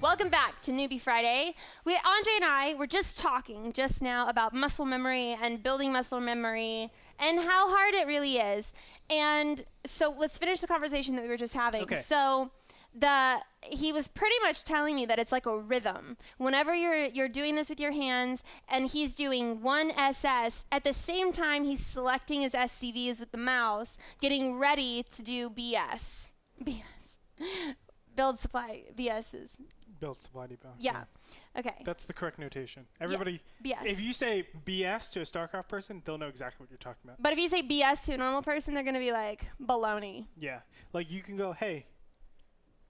Welcome back to Newbie Friday. Andre and I were just talking just now about muscle memory and building muscle memory and how hard it really is. And so let's finish the conversation that we were just having. Okay. So he was pretty much telling me that it's like a rhythm. Whenever you're doing this with your hands and he's doing one SS, at the same time he's selecting his SCVs with the mouse, getting ready to do BS. Build supply BS's. Build supply depot. Yeah. Okay. That's the correct notation. Everybody, BS. if you say BS to a StarCraft person, they'll know exactly what you're talking about. But if you say BS to a normal person, they're going to be like, baloney. Yeah. Like you can go, hey,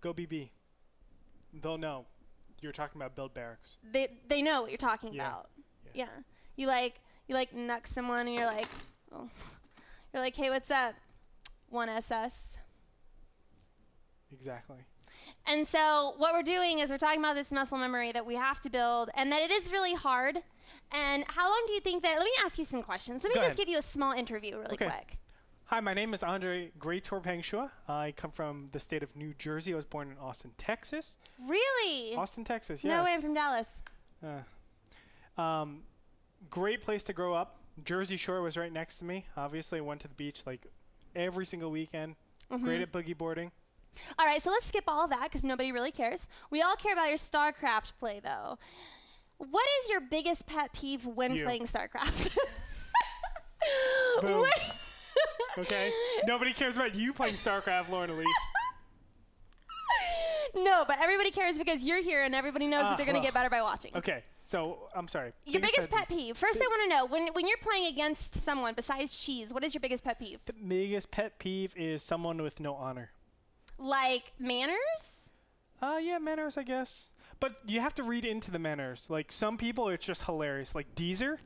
go BB. They'll know you're talking about build barracks. They know what you're talking about. Yeah. You like nuck someone and you're like, oh. You're like, hey, what's up? 1SS. Exactly. And so what we're doing is we're talking about this muscle memory that we have to build and that it is really hard. And how long do you think that, let me ask you some questions. Let me just give you a small interview really quick. Hi, my name is Andre Gretorp. I come from the state of New Jersey. I was born in Austin, Texas. Really? Austin, Texas, yes. No way, I'm from Dallas. Great place to grow up. Jersey Shore was right next to me. Obviously, I went to the beach like every single weekend. Great at boogie boarding. All right, so let's skip all of that because nobody really cares. We all care about your StarCraft play, though. What is your biggest pet peeve when playing StarCraft? Boom. Okay? Nobody cares about you playing StarCraft, Lauren Elise. No, but everybody cares because you're here and everybody knows that they're going to get better by watching. Okay, so I'm sorry. Your biggest pet peeve. First, I want to know, when you're playing against someone besides cheese, what is your biggest pet peeve? The biggest pet peeve is someone with no honor. Like manners? Yeah, manners, I guess. But you have to read into the manners. Like, some people, it's just hilarious. Like Deezer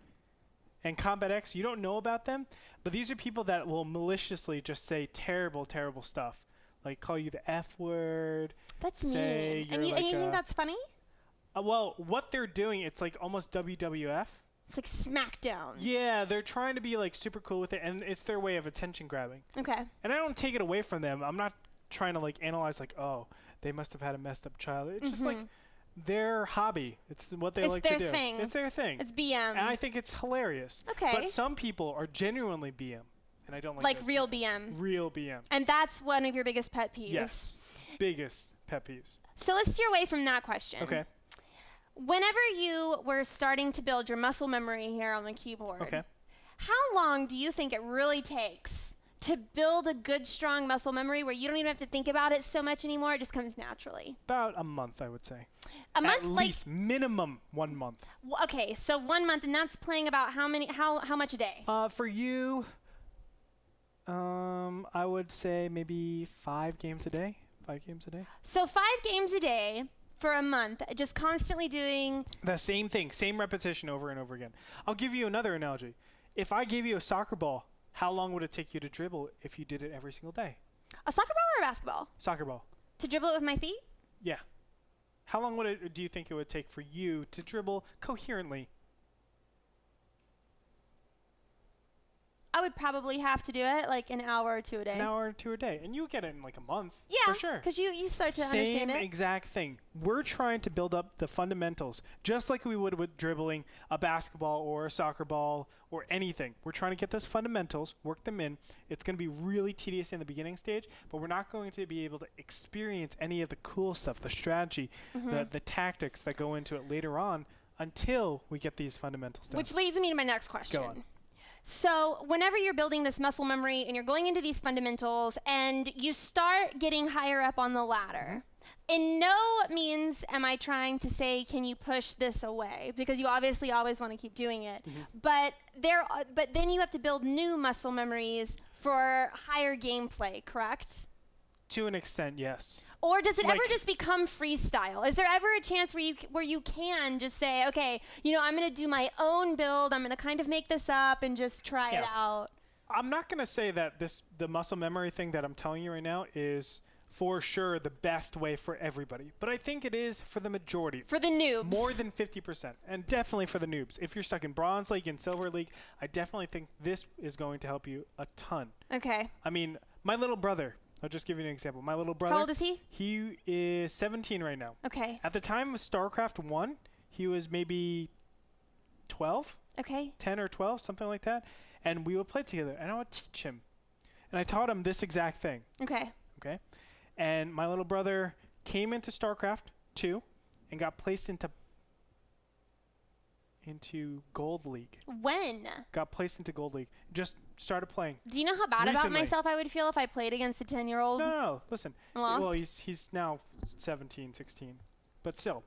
and Combat X, you don't know about them, but these are people that will maliciously just say terrible, terrible stuff. Like, call you the F word. That's mean. And you think that's funny? Well, what they're doing, it's like almost WWF. It's like SmackDown. Yeah, they're trying to be, like, super cool with it, and it's their way of attention grabbing. Okay. And I don't take it away from them. I'm not trying to like analyze like, oh, they must have had a messed up child. It's just like their hobby. It's what they like to do. It's their thing. It's their thing. It's BM. And I think it's hilarious. Okay. But some people are genuinely BM, and I don't like those real people. BM. Real BM. And that's one of your biggest pet peeves. Yes. Biggest pet peeves. So let's steer away from that question. Okay. Whenever you were starting to build your muscle memory here on the keyboard, how long do you think it really takes to build a good, strong muscle memory where you don't even have to think about it so much anymore? It just comes naturally. About a month, I would say. A month? At least minimum 1 month. Okay, so 1 month, and that's playing about how much a day? For you, I would say maybe 5 games a day. 5 games a day. So 5 games a day for a month, just constantly doing the same thing, same repetition over and over again. I'll give you another analogy. If I gave you a soccer ball, how long would it take you to dribble if you did it every single day? A soccer ball or a basketball? Soccer ball. To dribble it with my feet? Yeah. How long do you think it would take for you to dribble coherently? I would probably have to do it like an hour or 2 a day. An hour or 2 a day. And you get it in like a month. Yeah, for sure. Because you start to understand it. Same exact thing. We're trying to build up the fundamentals, just like we would with dribbling a basketball or a soccer ball or anything. We're trying to get those fundamentals, work them in. It's going to be really tedious in the beginning stage, but we're not going to be able to experience any of the cool stuff, the strategy, the tactics that go into it later on until we get these fundamentals done. Which leads me to my next question. Go on. So whenever you're building this muscle memory and you're going into these fundamentals and you start getting higher up on the ladder, in no means am I trying to say, can you push this away? Because you obviously always want to keep doing it. But then you have to build new muscle memories for higher gameplay, correct? To an extent, yes. Or does it ever just become freestyle? Is there ever a chance where you can just say, okay, I'm going to do my own build. I'm going to kind of make this up and just try it out? I'm not going to say that the muscle memory thing that I'm telling you right now is for sure the best way for everybody. But I think it is for the majority. For the noobs. More than 50%. And definitely for the noobs. If you're stuck in Bronze League and Silver League, I definitely think this is going to help you a ton. Okay. I mean, my little brother, I'll just give you an example. My little brother. How old is he? He is 17 right now. Okay. At the time of StarCraft I, he was maybe 12, Okay. 10 or 12, something like that. And we would play together, and I would teach him. And I taught him this exact thing. Okay. Okay. And my little brother came into StarCraft II and got placed into Gold League. When? Got placed into Gold League. Just started playing. Do you know how bad about Recently. myself I would feel if I played against a 10-year-old? No. Listen. Lost? Well, he's now 17, 16. But still,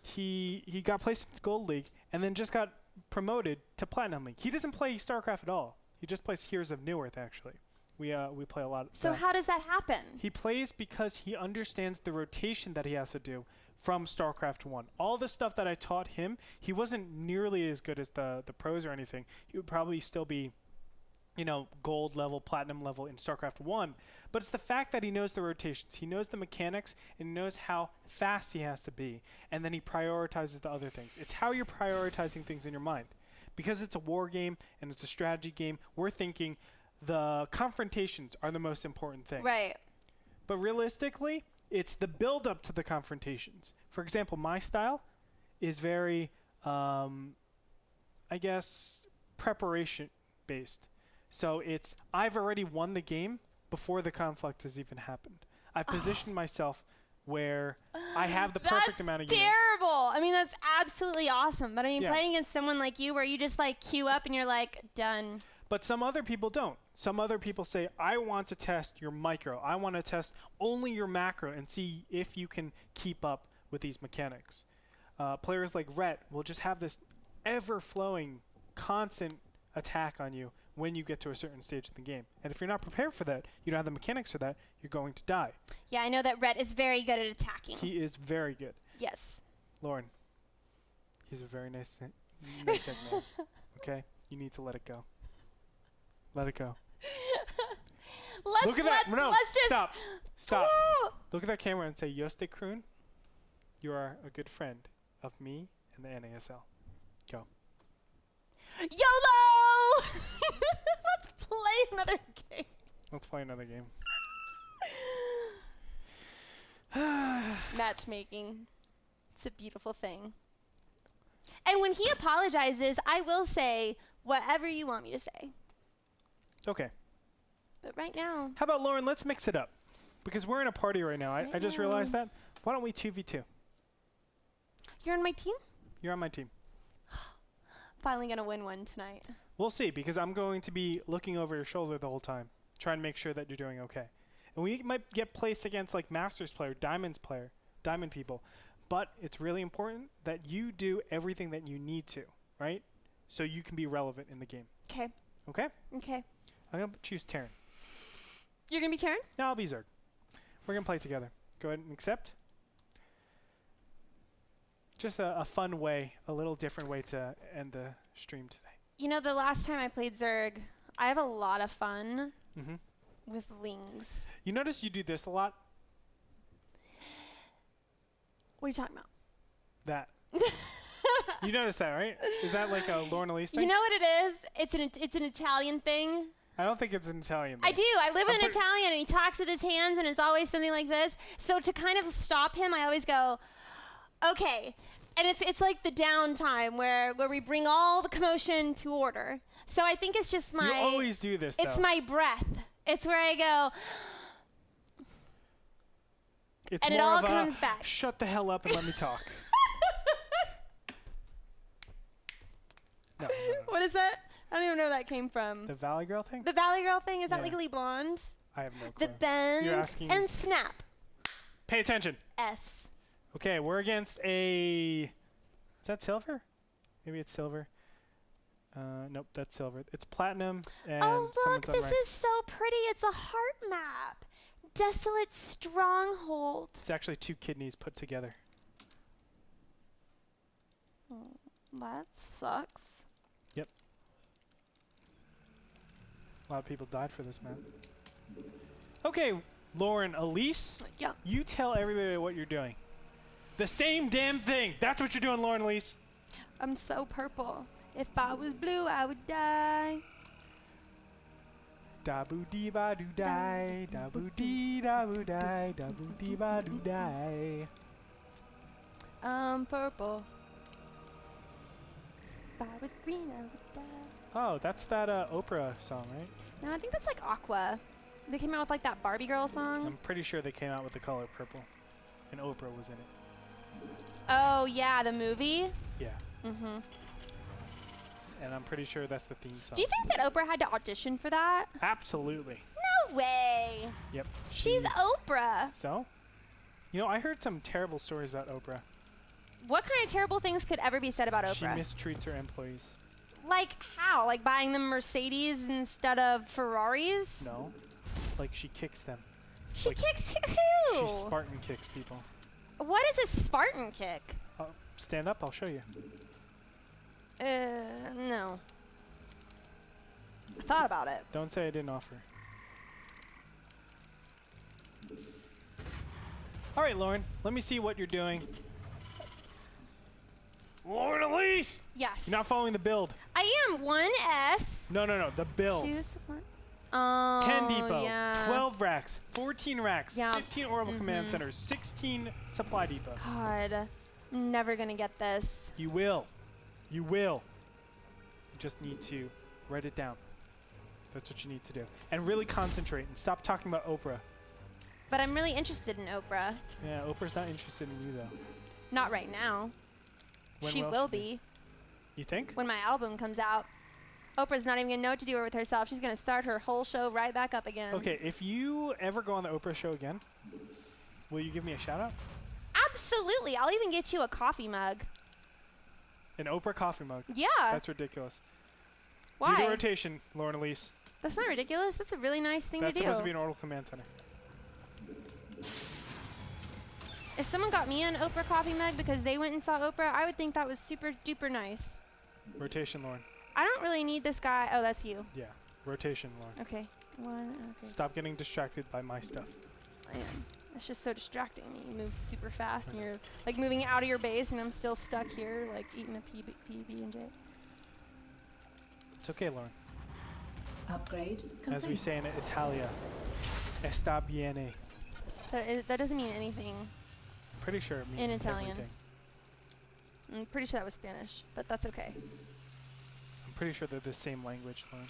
he got placed into Gold League and then just got promoted to Platinum League. He doesn't play StarCraft at all. He just plays Heroes of Newerth, actually. We play a lot. So how does that happen? He plays because he understands the rotation that he has to do from StarCraft 1. All the stuff that I taught him, he wasn't nearly as good as the pros or anything. He would probably still be, gold level, platinum level in StarCraft 1. But it's the fact that he knows the rotations. He knows the mechanics and he knows how fast he has to be. And then he prioritizes the other things. It's how you're prioritizing things in your mind. Because it's a war game and it's a strategy game, we're thinking the confrontations are the most important thing. Right. But realistically, it's the build up to the confrontations. For example, my style is very, preparation based. So I've already won the game before the conflict has even happened. I've positioned myself where I have the perfect amount of units. That's terrible. I mean, that's absolutely awesome. But I mean, Yeah. playing against someone like you where you just like queue up and you're like, done. But some other people don't. Some other people say, I want to test your micro. I want to test only your macro and see if you can keep up with these mechanics. Players like Rhett will just have this ever-flowing, constant attack on you when you get to a certain stage of the game. And if you're not prepared for that, you don't have the mechanics for that, you're going to die. Yeah, I know that Rhett is very good at attacking. He is very good. Yes. Lauren, he's a very nice young man. Okay? You need to let it go. Let it go. Look at that. No, let's just stop. Stop. Woo! Look at that camera and say, Yoste Kroon, you are a good friend of me and the NASL. Go. YOLO! Let's play another game. Let's play another game. Matchmaking. It's a beautiful thing. And when he apologizes, I will say whatever you want me to say. Okay. But right now, How about, Lauren, let's mix it up. Because we're in a party right now. I just realized that. Why don't we 2v2? you're on my team? You're on my team. Finally gonna win one tonight. We'll see, because I'm going to be looking over your shoulder the whole time, trying to make sure that you're doing okay. And we might get placed against like Masters player, Diamond people. But it's really important that you do everything that you need to, right? So you can be relevant in the game. Okay. Okay? Okay. I'm going to choose Terran. You're gonna be Terran? No, I'll be Zerg. We're going to play together. Go ahead and accept. Just a fun way, a little different way to end the stream today. You know, the last time I played Zerg, I have a lot of fun Mm-hmm. with wings. You notice you do this a lot? What are you talking about? That. You notice that, right? Is that like a Lauren Elise thing? You know what it is? It's an Italian thing. I don't think it's an Italian I thing. do. I live with an Italian, and he talks with his hands, and it's always something like this. So to kind of stop him, I always go, okay. And it's like the downtime where we bring all the commotion to order. So I think it's just my... You always do this, It's though. my breath. It's where I go... It's and it more all of a, comes back. Shut the hell up and let me talk. No. What is that? I don't even know where that came from. The Valley Girl thing? The Valley Girl thing? Is that Yeah. Legally Blonde? I have no clue. The bend asking- and snap. Pay attention. S. Okay, we're against a... Is that silver? Maybe it's silver. Nope, that's silver. It's platinum, and Oh, look, someone's this unranked. is so pretty. It's a heart map. Desolate stronghold. It's actually 2 kidneys put together. That sucks. Yep. A lot of people died for this map. Okay, Lauren, Elise, Yeah. you tell everybody what you're doing. The same damn thing. That's what you're doing, Lauren, Elise. I'm so purple. If I was blue, I would die. Da boo dee ba doo die, da boo dee da boo die, da boo dee ba doo die. Purple. If I was green, I would die. Oh, that's that Oprah song, right? No, I think that's like Aqua. They came out with like that Barbie girl song. I'm pretty sure they came out with the color purple, and Oprah was in it. Oh yeah, the movie. Yeah. Mm-hmm. And I'm pretty sure that's the theme song. Do you think that Oprah had to audition for that? Absolutely. No way. Yep. She's Oprah. So? You know, I heard some terrible stories about Oprah. What kind of terrible things could ever be said about Oprah? She mistreats her employees. Like how? Like buying them Mercedes instead of Ferraris? No. Like she kicks them. She like kicks who? She Spartan kicks people. What is a Spartan kick? Stand up, I'll show you. No. I thought about it. Don't say I didn't offer. All right, Lauren, let me see what you're doing. Lauren Elise! Yes. You're not following the build. I am 1S. No, the build. 2 support. Oh, 10 depot, yeah. 12 racks, 14 racks, Yeah. 15 orbital command centers, 16 supply depot. God, I'm never gonna get this. You will. You will. You just need to write it down. That's what you need to do. And really concentrate and stop talking about Oprah. But I'm really interested in Oprah. Yeah, Oprah's not interested in you, though. Not right now. When She will be. You think? When my album comes out. Oprah's not even gonna know what to do with herself. She's gonna start her whole show right back up again. Okay, if you ever go on the Oprah show again, will you give me a shout out? Absolutely. I'll even get you a coffee mug. An Oprah coffee mug. Yeah. That's ridiculous. Why? Do the rotation, Lauren Elise. That's not ridiculous. That's a really nice thing That's to do. supposed to be an orbital command center. If someone got me an Oprah coffee mug because they went and saw Oprah, I would think that was super duper nice. Rotation, Lauren. I don't really need this guy. Oh, that's you. Yeah. Rotation, Lauren. Okay. One. Okay. Stop getting distracted by my stuff. I am. It's just so distracting. You move super fast, and you're like moving out of your base, and I'm still stuck here, like eating a PB&J. It's okay, Lauren. Upgrade complete. As we say in Italia, sta bene. That doesn't mean anything. Pretty sure it means In Italian. everything. I'm pretty sure that was Spanish, but that's okay. I'm pretty sure they're the same language, Lauren.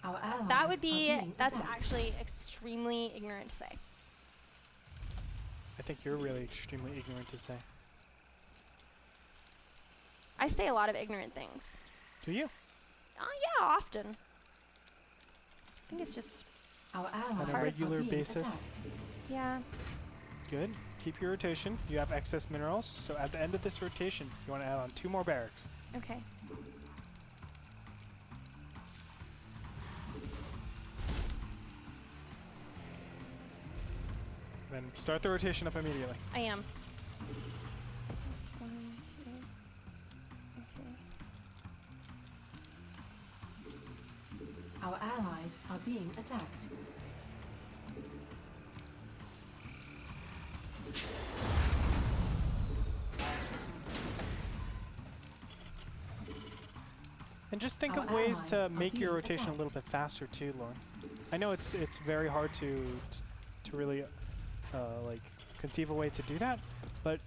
Our allies That would are be. being That's attacked. actually extremely ignorant to say. I think you're really extremely ignorant to say. I say a lot of ignorant things. Do you? Yeah, often. I think it's just Our allies On a are regular being basis? attacked. yeah. Good. Keep your rotation. You have excess minerals, so at the end of this rotation, you want to add on 2 more barracks. Okay. Then start the rotation up immediately. I am. That's 1, 2. Okay. Our allies are being attacked. And just think Our of ways allies to are make your being rotation a attacked. little bit faster too, Lauren. I know it's very hard to really like conceive a way to do that, but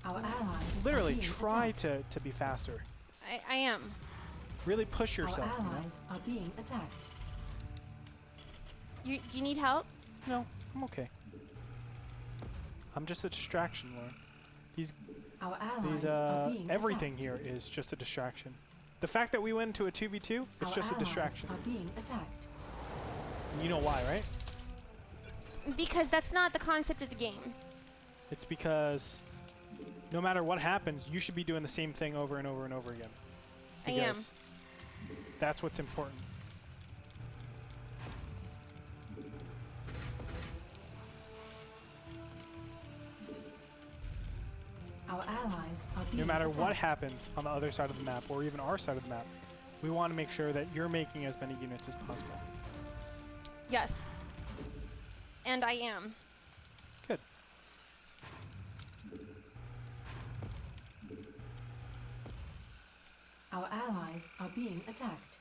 Our allies literally are being try attacked. to be faster. I am. Really push yourself. Our You know? allies are being attacked. Do you need help? No, I'm okay. I'm just a distraction, Lauren. Our allies are These being everything attacked. here is just a distraction. The fact that we went into a 2v2, it's Our just a allies distraction. are being attacked. You know why, right? Because that's not the concept of the game. It's because no matter what happens, you should be doing the same thing over and over and over again. I am. Because that's what's important. Our allies are being No matter what attacked. happens on the other side of the map, or even our side of the map, we want to make sure that you're making as many units as possible. Yes. And I am. Good. Our allies are being attacked.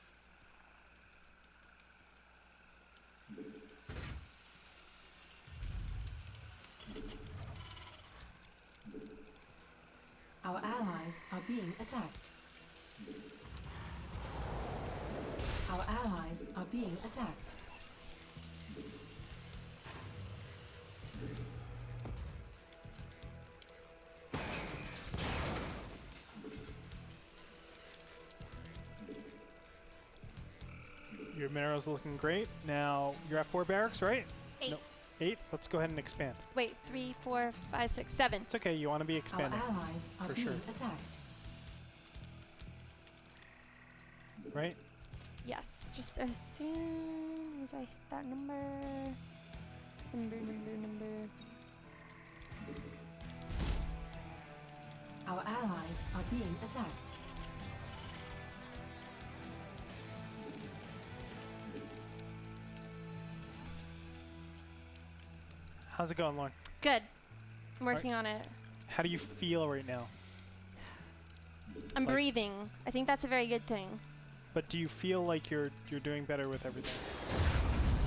Our allies are being attacked. Our allies are being attacked. Your minerals looking great. Now you're at 4 barracks, right? 8. Nope. 8. Let's go ahead and expand. Wait, 3, 4, 5, 6, 7. It's okay. You want to be expanding, Our allies are For being sure. attacked. right? Yes, just as soon as I hit that number. Number. Our allies are being attacked. How's it going, Lauren? Good. I'm working on it. How do you feel right now? I'm Like- breathing. I think that's a very good thing. But do you feel like you're doing better with everything?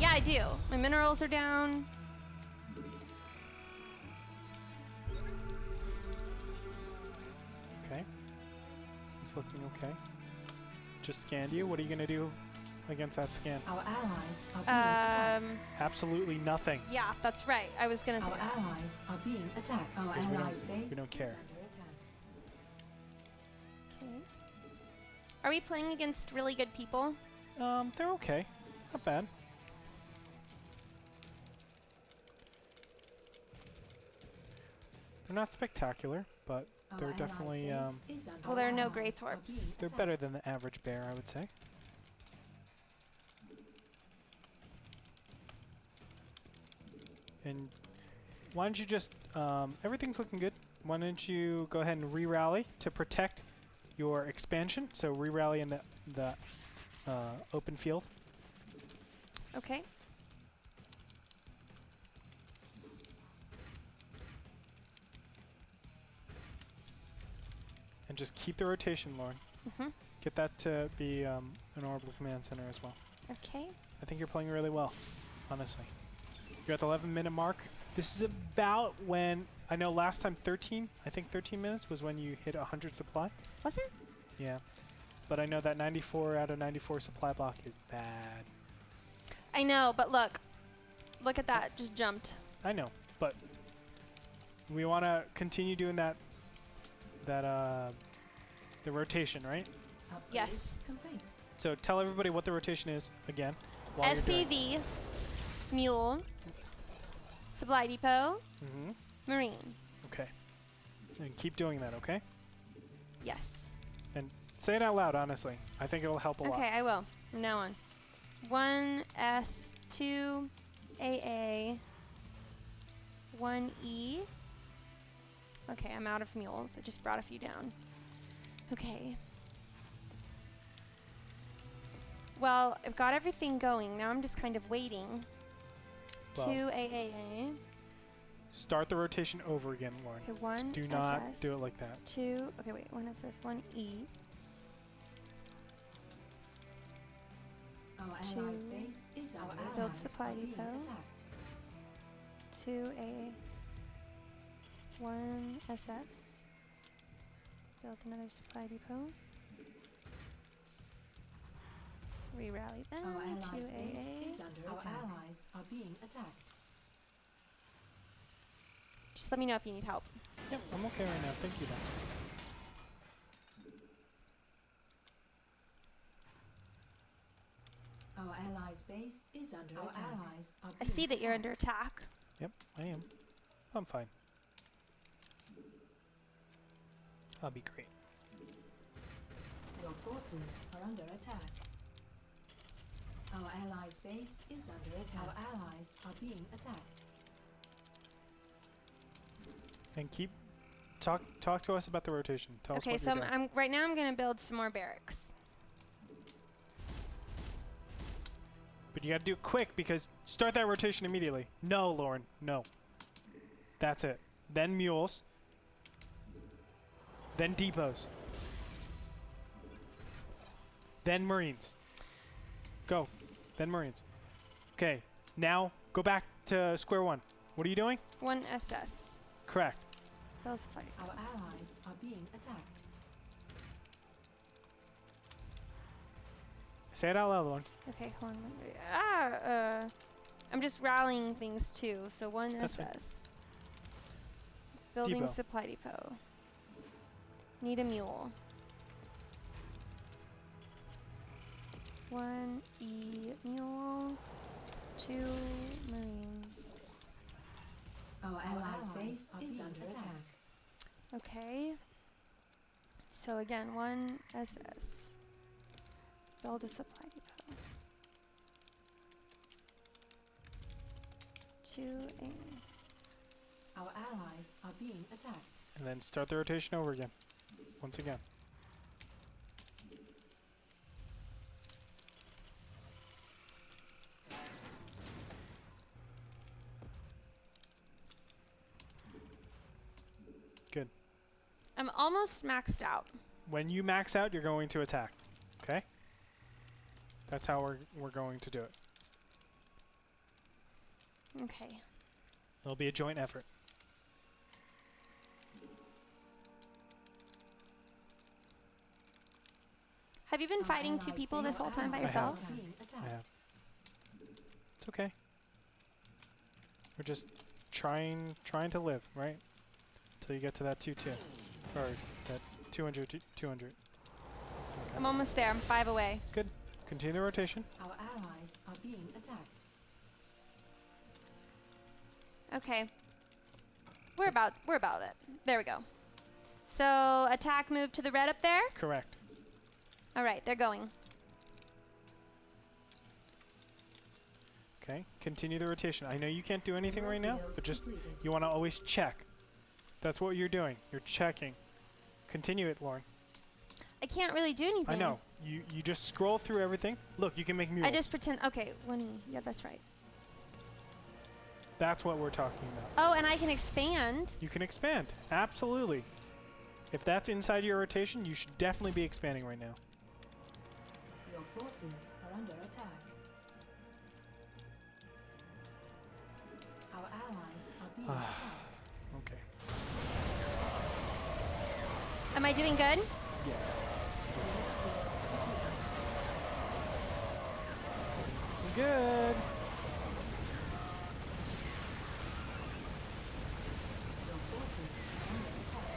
Yeah, I do. My minerals are down. Okay. It's looking okay. Just scanned you. What are you gonna do against that scan? Our allies are being attacked. Absolutely nothing. Yeah, that's right. I was gonna say Our that. allies are being attacked. Our Because we don't- allies' base we don't care. is under attack. Okay. Are we playing against really good people? They're okay. Not bad. They're not spectacular, but Our they're allies' definitely, base is under Well, there are no attack. Gretorps. Are being they're attacked. better than the average bear, I would say. And why don't you just, everything's looking good. Why don't you go ahead and re-rally to protect your expansion? So re-rally in the open field. Okay. And just keep the rotation, Lauren. Mm-hmm. Get that to be an orbital command center as well. Okay. I think you're playing really well, honestly. You're at the 11-minute mark. This is about when, I know last time 13 minutes was when you hit 100 supply. Was it? Yeah. But I know that 94 out of 94 supply block is bad. I know, but look. Look at that. Just jumped. I know, but we want to continue doing the rotation, right? Upgrade Yes. complete. So tell everybody what the rotation is again. While you're doing it. SCV, Mule, Supply Depot, Mhm. Marine. Okay. And keep doing that, okay? Yes. Say it out loud, honestly. I think it'll help a lot. Okay, I will. From now on. 1S, 2 AA, 1E. Okay, I'm out of mules. I just brought a few down. Okay. Well, I've got everything going. Now I'm just kind of waiting. Well, 2 AAA. Start the rotation over again, Lauren. Okay, 1 Do not SS, do it like that. 2. Okay, wait. 1 SS, 1 E. Our Two. allies' base is under attack. Build supply Are being depot. attacked. 2 AA. 1 SS. Build another supply depot. Re-rally them. Our 2 allies' base AA. is under attack. Our allies are being attacked. Just let me know if you need help. Yep, I'm okay right now. Thank you, though. Our allies' base is under attack. Our allies are I being see that you're attacked. under attack. Yep, I am. I'm fine. I'll be great. Your forces are under attack. Our allies' base is under attack. Our allies are being attacked. And keep talk to us about the rotation. Tell us Okay, what so you're doing. I'm right now I'm going to build some more barracks. But you got to do it quick because start that rotation immediately. No, Lauren, no. That's it. Then mules. Then depots. Then marines. Go. Then marines. Okay, now go back to square one. What are you doing? 1 SS. Correct. Build supply depot. Our allies are being attacked. Say it out loud, Lauren. Okay, hold on. I'm just rallying things too. So one That's fine. SS. Building Depot. supply depot. Need a mule. 1 E mule. 2 marines. Our allies' base is under attack. Okay. So again, 1 SS. Build a supply depot. 2 A. Our allies are being attacked. And then start the rotation over again. Once again. Good. I'm almost maxed out. When you max out, you're going to attack. Okay? That's how we're going to do it. Okay. It'll be a joint effort. Have you been Our fighting 2 allies' people this base whole time by I have. yourself? are being I attacked. have. It's okay. We're just trying to live, right? Till you get to that 2-2. Or that 200 to 200. It's okay. I'm almost there. I'm 5 away. Good. Continue the rotation. Our allies are being attacked. Okay. We're about it. There we go. So attack move to the red up there. Correct. All right, they're going. Okay. Continue the rotation. I know you can't do anything right now, Field but just completed. you want to always check. That's what you're doing. You're checking. Continue it, Lauren. I can't really do anything. I know. You just scroll through everything. Look, you can make mules. I just pretend. Okay, 1 E. Yeah, that's right. That's what we're talking about. Oh, and I can expand. You can expand. Absolutely. If that's inside your rotation, you should definitely be expanding right now. Your forces are under attack. Our allies are being attacked. Okay. Am I doing good? Yeah. Good. Your forces are under attack.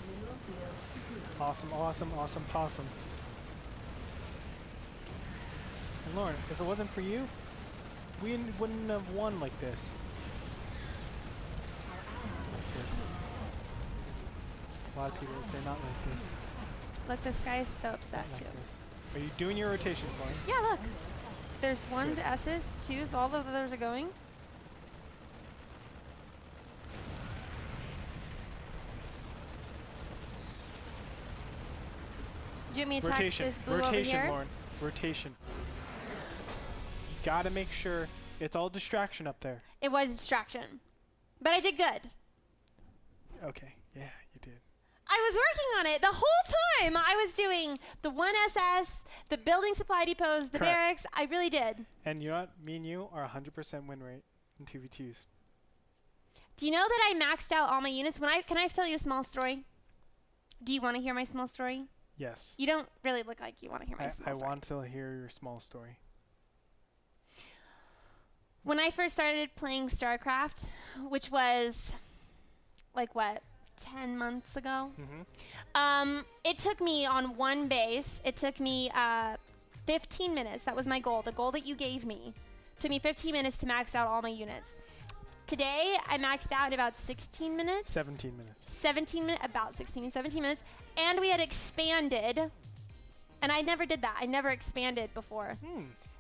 Mineral field depleted. Awesome, awesome, awesome, possum. And Lauren, if it wasn't for you, we wouldn't have won like this. Our allies Like this. A lot of people would say not like this. Look, this guy's so upset Not too. like this. Are you doing your rotations, Lauren? Yeah, look. There's 1 Good. S's, 2's. All of the others are going. Do you want me to attack Rotation. this blue over Rotation, here? Lauren. Rotation. You gotta make sure it's all distraction up there. It was a distraction, but I did good. Okay. Yeah, you did. I was working on it the whole time. I was doing the 1 SS, the building supply depots, the Correct. barracks. I really did. And you know what? Me and you are 100% win rate in 2v2s. Do you know that I maxed out all my units? Can I tell you a small story? Do you want to hear my small story? Yes. You don't really look like you want to hear my small I story. want to hear your small story. When I first started playing StarCraft, which was like what, 10 months ago? Mm-hmm. It took me on one base, it took me 15 minutes. That was my goal. The goal that you gave me took me 15 minutes to max out all my units. Today, I maxed out in about 16 minutes. 17 minutes. 17 minutes, about 16, 17 minutes. And we had expanded. And I never did that. I never expanded before.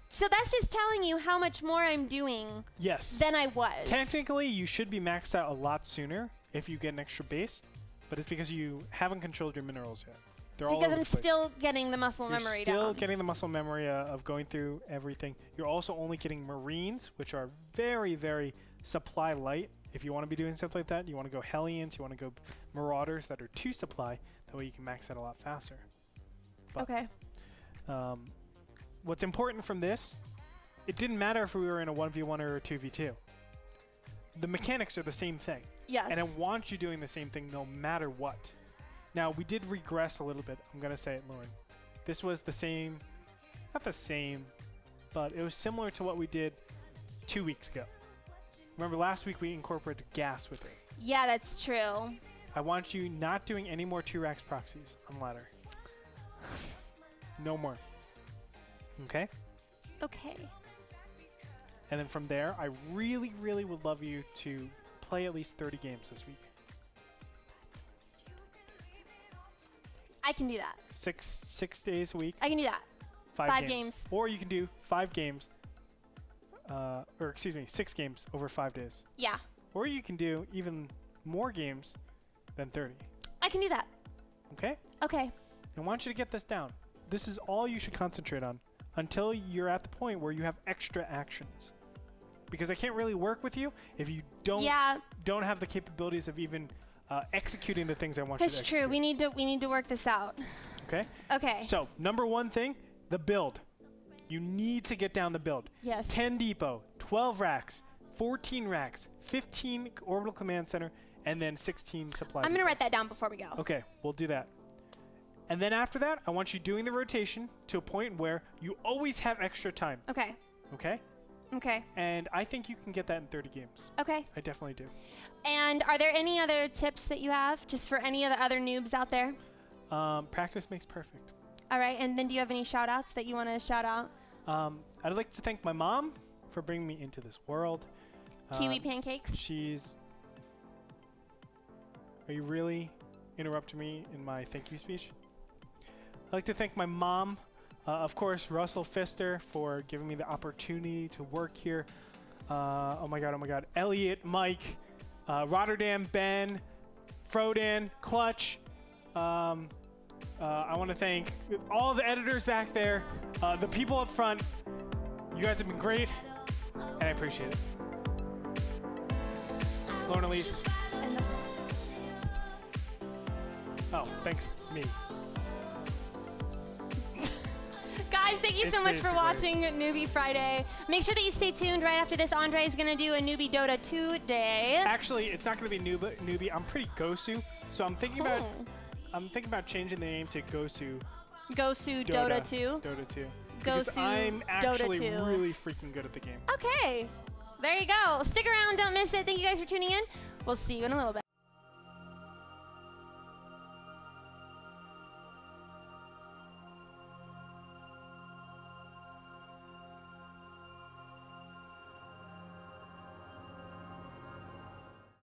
So that's just telling you how much more I'm doing Yes. than I was. Technically, you should be maxed out a lot sooner if you get an extra base, but it's because you haven't controlled your minerals yet. They're all Because over I'm the place. still getting the muscle You're memory still down. getting the muscle memory of going through everything. You're also only getting Marines, which are very, very supply light. If you want to be doing stuff like that, you want to go Hellions, you want to go Marauders that are 2 supply. That way you can max out a lot faster. But, Okay. What's important from this, it didn't matter if we were in a 1v1 or a 2v2. the mechanics are the same thing. Yes. And I want you doing the same thing no matter what. Now, we did regress a little bit. I'm going to say it, Lauren. This was the same, not the same, but it was similar to what we did 2 weeks ago. Remember, last week we incorporated gas with it. Yeah, that's true. I want you not doing any more 2-Rax proxies on ladder. No more. Okay? Okay. And then from there, I really, really would love you to play at least 30 games this week. I can do that. Six days a week. I can do that. 5 games. Or you can do 5 games, or excuse me, 6 games over 5 days. Yeah. Or you can do even more games than 30. I can do that. Okay? Okay. I want you to get this down. This is all you should concentrate on until you're at the point where you have extra actions. Because I can't really work with you if you don't have the capabilities of even executing the things I want you to That's execute. true. We need to work this out. Okay? Okay. So, number one thing, the build. You need to get down the build. Yes. 10 depot, 12 racks, 14 racks, 15 orbital command center, and then 16 supply. I'm going to depot. write that down before we go. Okay, we'll do that. And then after that, I want you doing the rotation to a point where you always have extra time. Okay. Okay? Okay. And I think you can get that in 30 games. Okay. I definitely do. And are there any other tips that you have just for any of the other noobs out there? Practice makes perfect. All right. And then do you have any shout outs that you want to shout out? I'd like to thank my mom for bringing me into this world. Kiwi pancakes. Are you really interrupting me in my thank you speech? I'd like to thank my mom, of course, Russell Pfister, for giving me the opportunity to work here. Oh my God. Elliot, Mike, Rotterdam, Ben, Frodan, Clutch. I want to thank all the editors back there, the people up front. You guys have been great, and I appreciate it. Lauren, Elise. Oh, thanks, me. Guys, thank you so much for watching Newbie Friday. Make sure that you stay tuned. Right after this, Andre is going to do a Newbie Dota 2 day. Actually, it's not going to be Newbie. I'm pretty Gosu, so I'm thinking about changing the name to Gosu. Gosu Dota 2. Dota 2. Because Gosu I'm actually Dota 2. really freaking good at the game. Okay. There you go. Stick around. Don't miss it. Thank you guys for tuning in. We'll see you in a little bit.